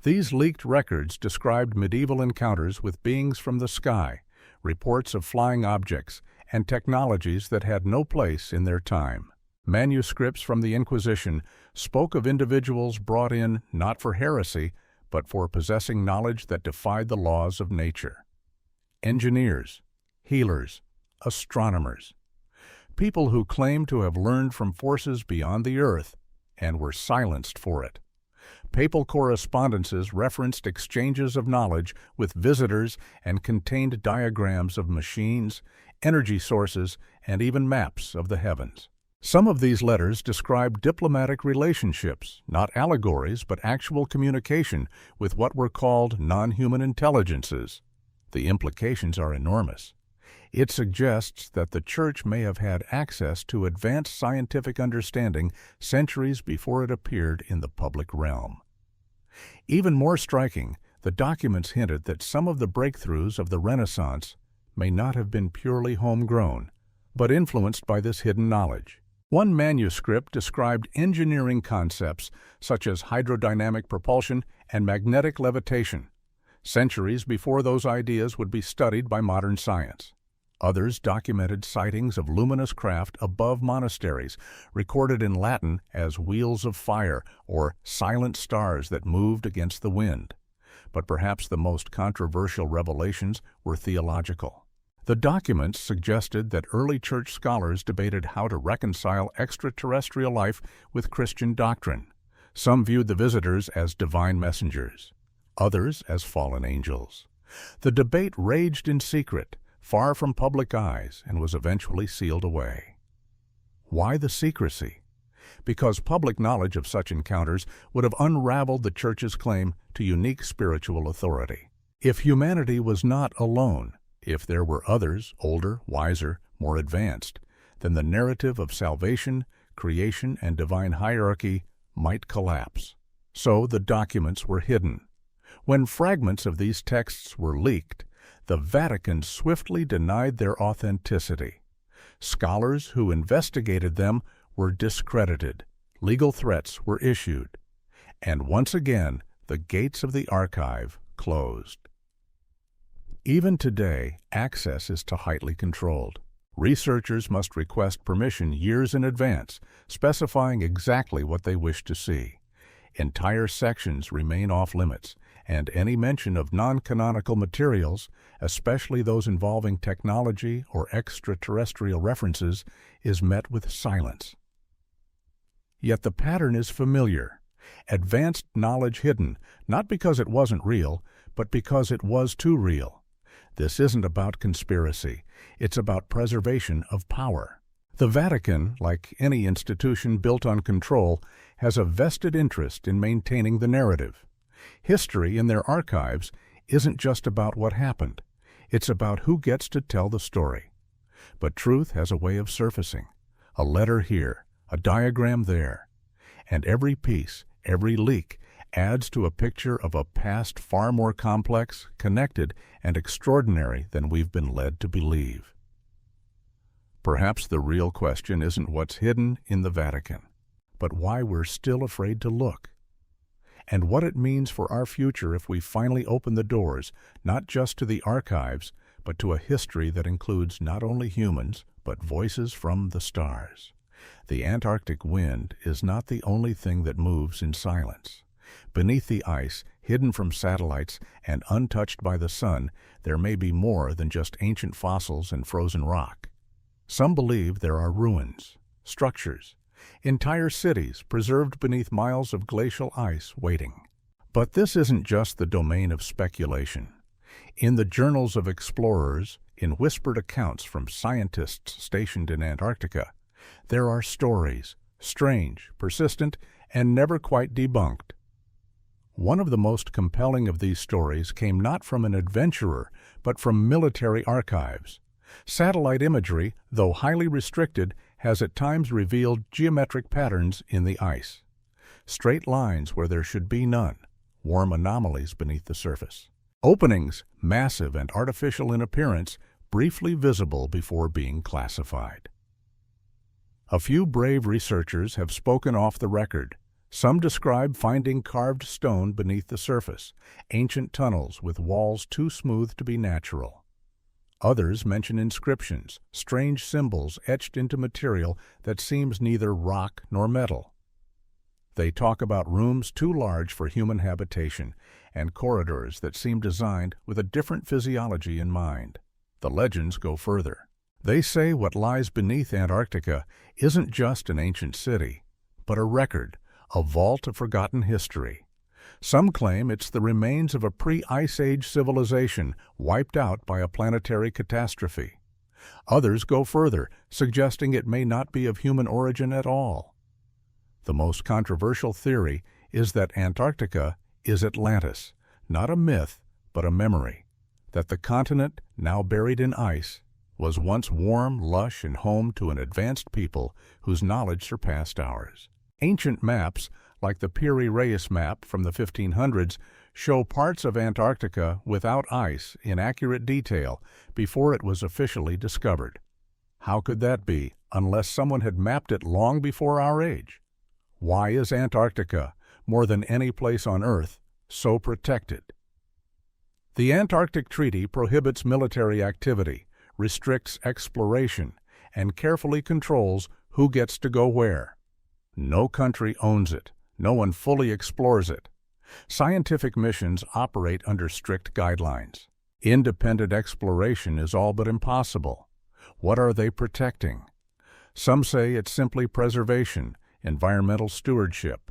These leaked records described medieval encounters with beings from the sky, reports of flying objects, and technologies that had no place in their time. Manuscripts from the Inquisition spoke of individuals brought in not for heresy, but for possessing knowledge that defied the laws of nature. Engineers, healers, astronomers. People who claimed to have learned from forces beyond the earth and were silenced for it. Papal correspondences referenced exchanges of knowledge with visitors and contained diagrams of machines, energy sources, and even maps of the heavens. Some of these letters described diplomatic relationships, not allegories but actual communication with what were called non-human intelligences. The implications are enormous. It suggests that the Church may have had access to advanced scientific understanding centuries before it appeared in the public realm. Even more striking, the documents hinted that some of the breakthroughs of the Renaissance may not have been purely homegrown, but influenced by this hidden knowledge. One manuscript described engineering concepts such as hydrodynamic propulsion and magnetic levitation, centuries before those ideas would be studied by modern science. Others documented sightings of luminous craft above monasteries, recorded in Latin as wheels of fire or silent stars that moved against the wind. But perhaps the most controversial revelations were theological. The documents suggested that early church scholars debated how to reconcile extraterrestrial life with Christian doctrine. Some viewed the visitors as divine messengers, others as fallen angels. The debate raged in secret, far from public eyes, and was eventually sealed away. Why the secrecy? Because public knowledge of such encounters would have unraveled the Church's claim to unique spiritual authority. If humanity was not alone, if there were others, older, wiser, more advanced, then the narrative of salvation, creation and divine hierarchy, might collapse. So the documents were hidden. When fragments of these texts were leaked, the Vatican swiftly denied their authenticity. Scholars who investigated them were discredited. Legal threats were issued. And once again, the gates of the archive closed. Even today, access is tightly controlled. Researchers must request permission years in advance, specifying exactly what they wish to see. Entire sections remain off-limits, and any mention of non-canonical materials, especially those involving technology or extraterrestrial references, is met with silence. Yet the pattern is familiar. Advanced knowledge hidden, not because it wasn't real, but because it was too real. This isn't about conspiracy. It's about preservation of power. The Vatican, like any institution built on control, has a vested interest in maintaining the narrative. History in their archives isn't just about what happened. It's about who gets to tell the story. But truth has a way of surfacing. A letter here, a diagram there. And every piece, every leak, adds to a picture of a past far more complex, connected, and extraordinary than we've been led to believe. Perhaps the real question isn't what's hidden in the Vatican, but why we're still afraid to look. And what it means for our future if we finally open the doors, not just to the archives, but to a history that includes not only humans, but voices from the stars. The Antarctic wind is not the only thing that moves in silence. Beneath the ice, hidden from satellites and untouched by the sun, there may be more than just ancient fossils and frozen rock. Some believe there are ruins, structures, entire cities preserved beneath miles of glacial ice waiting. But this isn't just the domain of speculation. In the journals of explorers, in whispered accounts from scientists stationed in Antarctica, there are stories, strange, persistent, and never quite debunked. One of the most compelling of these stories came not from an adventurer, but from military archives. Satellite imagery, though highly restricted, has at times revealed geometric patterns in the ice. Straight lines where there should be none, warm anomalies beneath the surface. Openings, massive and artificial in appearance, briefly visible before being classified. A few brave researchers have spoken off the record. Some describe finding carved stone beneath the surface, ancient tunnels with walls too smooth to be natural. Others mention inscriptions, strange symbols etched into material that seems neither rock nor metal. They talk about rooms too large for human habitation and corridors that seem designed with a different physiology in mind. The legends go further. They say what lies beneath Antarctica isn't just an ancient city, but a record, a vault of forgotten history. Some claim it's the remains of a pre-Ice Age civilization wiped out by a planetary catastrophe. Others go further, suggesting it may not be of human origin at all. The most controversial theory is that Antarctica is Atlantis, not a myth, but a memory, that the continent, now buried in ice, was once warm, lush, and home to an advanced people whose knowledge surpassed ours. Ancient maps, like the Piri Reis map from the 1500s, show parts of Antarctica without ice in accurate detail before it was officially discovered. How could that be, unless someone had mapped it long before our age? Why is Antarctica, more than any place on Earth, so protected? The Antarctic Treaty prohibits military activity, restricts exploration, and carefully controls who gets to go where. No country owns it. No one fully explores it. Scientific missions operate under strict guidelines. Independent exploration is all but impossible. What are they protecting? Some say it's simply preservation, environmental stewardship.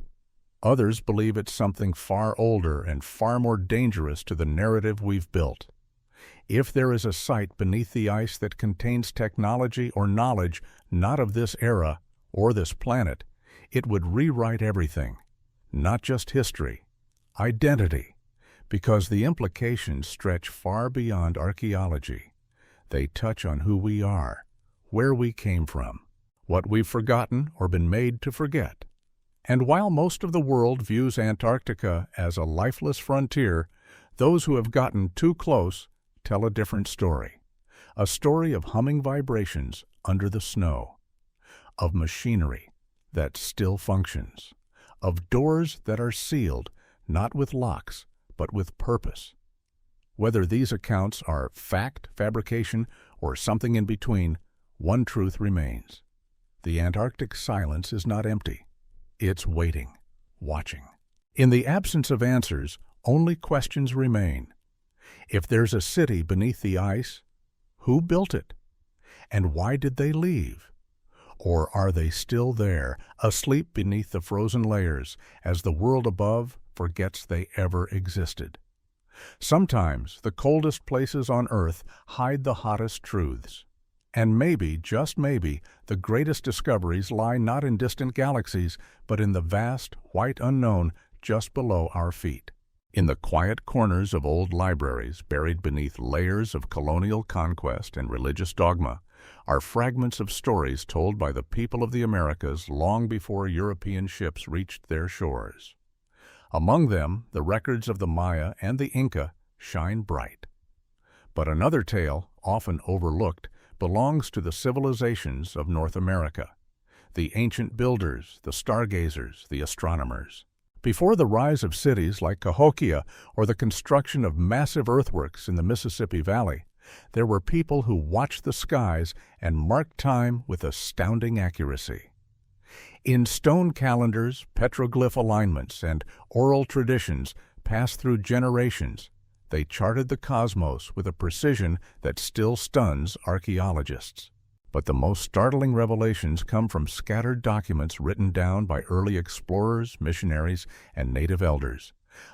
Others believe it's something far older and far more dangerous to the narrative we've built. If there is a site beneath the ice that contains technology or knowledge not of this era or this planet, it would rewrite everything, not just history, identity, because the implications stretch far beyond archaeology. They touch on who we are, where we came from, what we've forgotten or been made to forget. And while most of the world views Antarctica as a lifeless frontier, those who have gotten too close tell a different story. A story of humming vibrations under the snow, of machinery that still functions, of doors that are sealed, not with locks, but with purpose. Whether these accounts are fact, fabrication, or something in between, one truth remains. The Antarctic silence is not empty. It's waiting, watching. In the absence of answers, only questions remain. If there's a city beneath the ice, who built it? And why did they leave? Or are they still there, asleep beneath the frozen layers, as the world above forgets they ever existed? Sometimes the coldest places on Earth hide the hottest truths. And maybe, just maybe, the greatest discoveries lie not in distant galaxies, but in the vast, white unknown just below our feet. In the quiet corners of old libraries, buried beneath layers of colonial conquest and religious dogma, are fragments of stories told by the people of the Americas long before European ships reached their shores. Among them, the records of the Maya and the Inca shine bright. But another tale, often overlooked, belongs to the civilizations of North America, the ancient builders, the stargazers, the astronomers. Before the rise of cities like Cahokia or the construction of massive earthworks in the Mississippi Valley, there were people who watched the skies and marked time with astounding accuracy. In stone calendars, petroglyph alignments, and oral traditions passed through generations, they charted the cosmos with a precision that still stuns archaeologists. But the most startling revelations come from scattered documents written down by early explorers, missionaries, and native elders,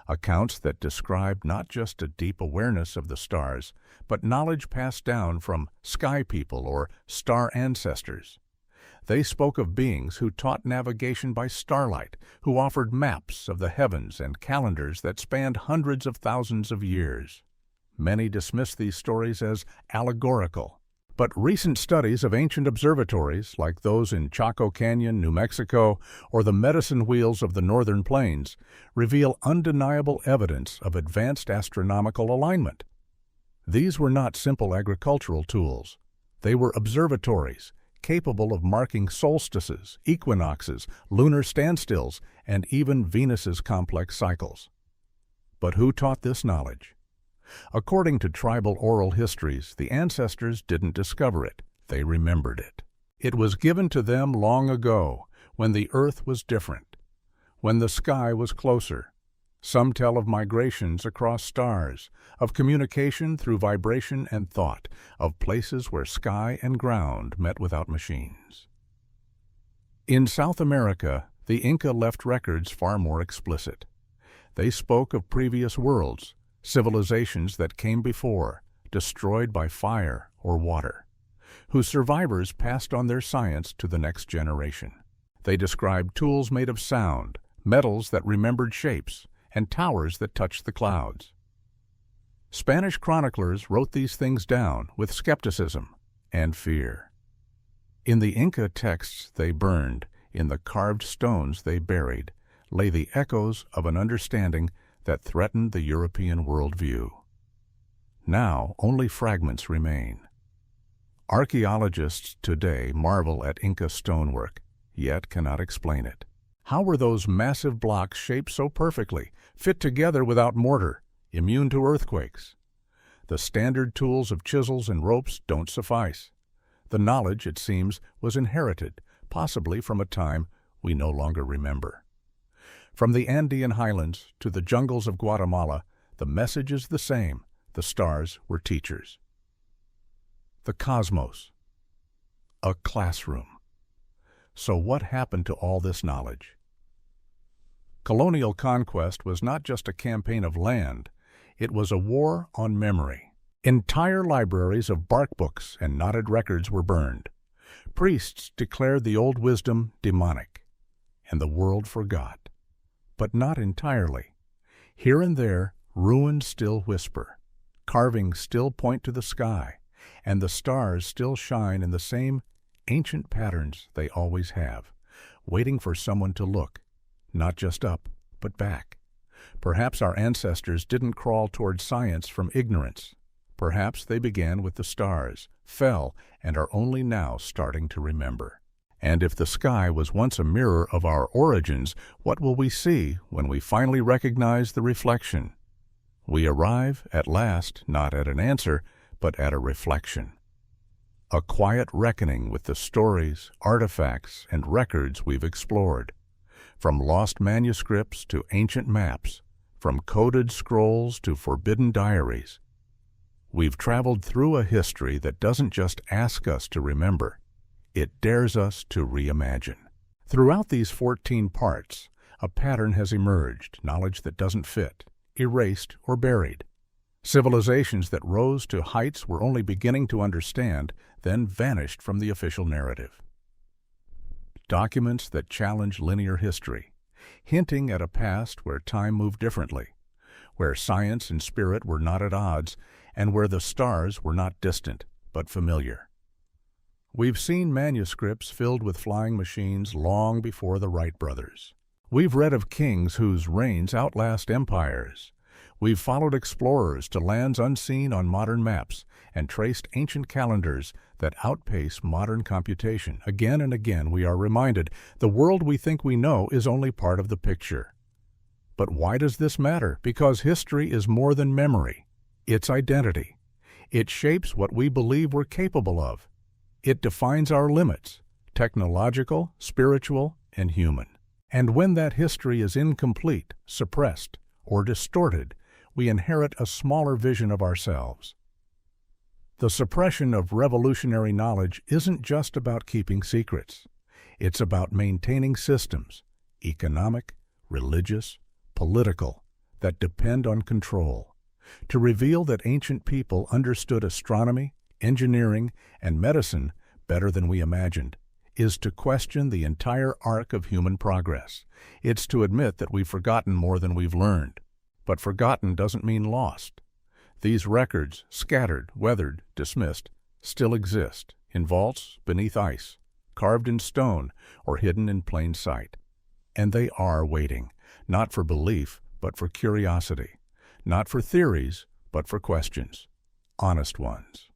accounts that describe not just a deep awareness of the stars, but knowledge passed down from sky people or star ancestors. They spoke of beings who taught navigation by starlight, who offered maps of the heavens and calendars that spanned hundreds of thousands of years. Many dismiss these stories as allegorical, but recent studies of ancient observatories, like those in Chaco Canyon, New Mexico, or the medicine wheels of the northern plains, reveal undeniable evidence of advanced astronomical alignment. These were not simple agricultural tools. They were observatories, capable of marking solstices, equinoxes, lunar standstills, and even Venus's complex cycles. But who taught this knowledge? According to tribal oral histories, the ancestors didn't discover it, they remembered it. It was given to them long ago, when the earth was different, when the sky was closer. Some tell of migrations across stars, of communication through vibration and thought, of places where sky and ground met without machines. In South America, the Inca left records far more explicit. They spoke of previous worlds, civilizations that came before, destroyed by fire or water, whose survivors passed on their science to the next generation. They described tools made of sound, metals that remembered shapes, and towers that touched the clouds. Spanish chroniclers wrote these things down with skepticism and fear. In the Inca texts they burned, in the carved stones they buried, lay the echoes of an understanding that threatened the European worldview. Now only fragments remain. Archaeologists today marvel at Inca stonework, yet cannot explain it. How were those massive blocks shaped so perfectly, fit together without mortar, immune to earthquakes? The standard tools of chisels and ropes don't suffice. The knowledge, it seems, was inherited, possibly from a time we no longer remember. From the Andean highlands to the jungles of Guatemala, the message is the same. The stars were teachers. The cosmos. A classroom. So what happened to all this knowledge? Colonial conquest was not just a campaign of land, it was a war on memory. Entire libraries of bark books and knotted records were burned. Priests declared the old wisdom demonic, and the world forgot. But not entirely. Here and there, ruins still whisper, carvings still point to the sky, and the stars still shine in the same ancient patterns they always have, waiting for someone to look, not just up, but back. Perhaps our ancestors didn't crawl toward science from ignorance. Perhaps they began with the stars, fell, and are only now starting to remember. And if the sky was once a mirror of our origins, what will we see when we finally recognize the reflection? We arrive, at last, not at an answer, but at a reflection. A quiet reckoning with the stories, artifacts, and records we've explored. From lost manuscripts to ancient maps, from coded scrolls to forbidden diaries. We've traveled through a history that doesn't just ask us to remember, it dares us to reimagine. Throughout these 14 parts, a pattern has emerged, knowledge that doesn't fit, erased or buried. Civilizations that rose to heights we're only beginning to understand, then vanished from the official narrative. Documents that challenge linear history, hinting at a past where time moved differently, where science and spirit were not at odds, and where the stars were not distant, but familiar. We've seen manuscripts filled with flying machines long before the Wright brothers. We've read of kings whose reigns outlast empires. We've followed explorers to lands unseen on modern maps and traced ancient calendars that outpace modern computation. Again and again we are reminded the world we think we know is only part of the picture. But why does this matter? Because history is more than memory. It's identity. It shapes what we believe we're capable of. It defines our limits, technological, spiritual, and human. And when that history is incomplete, suppressed, or distorted, we inherit a smaller vision of ourselves. The suppression of revolutionary knowledge isn't just about keeping secrets. It's about maintaining systems, economic, religious, political, that depend on control. To reveal that ancient people understood astronomy, engineering, and medicine better than we imagined is to question the entire arc of human progress. It's to admit that we've forgotten more than we've learned. But forgotten doesn't mean lost. These records, scattered, weathered, dismissed, still exist in vaults, beneath ice, carved in stone, or hidden in plain sight. And they are waiting, not for belief, but for curiosity, not for theories, but for questions, honest ones.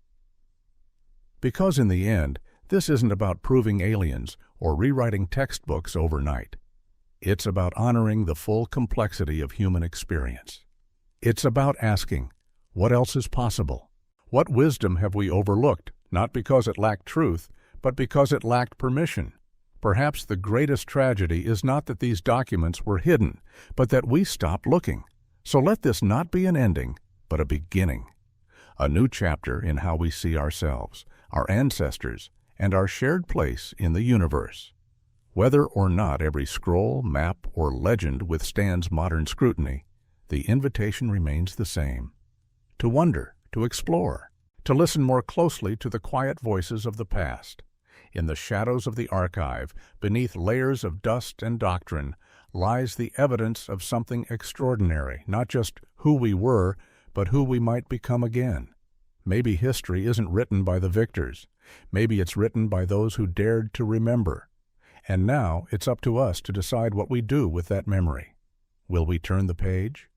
Because in the end, this isn't about proving aliens or rewriting textbooks overnight. It's about honoring the full complexity of human experience. It's about asking, what else is possible? What wisdom have we overlooked, not because it lacked truth, but because it lacked permission? Perhaps the greatest tragedy is not that these documents were hidden, but that we stopped looking. So let this not be an ending, but a beginning. A new chapter in how we see ourselves, our ancestors, and our shared place in the universe. Whether or not every scroll, map, or legend withstands modern scrutiny, the invitation remains the same. To wonder, to explore, to listen more closely to the quiet voices of the past. In the shadows of the archive, beneath layers of dust and doctrine, lies the evidence of something extraordinary, not just who we were, but who we might become again. Maybe history isn't written by the victors. Maybe it's written by those who dared to remember. And now it's up to us to decide what we do with that memory. Will we turn the page?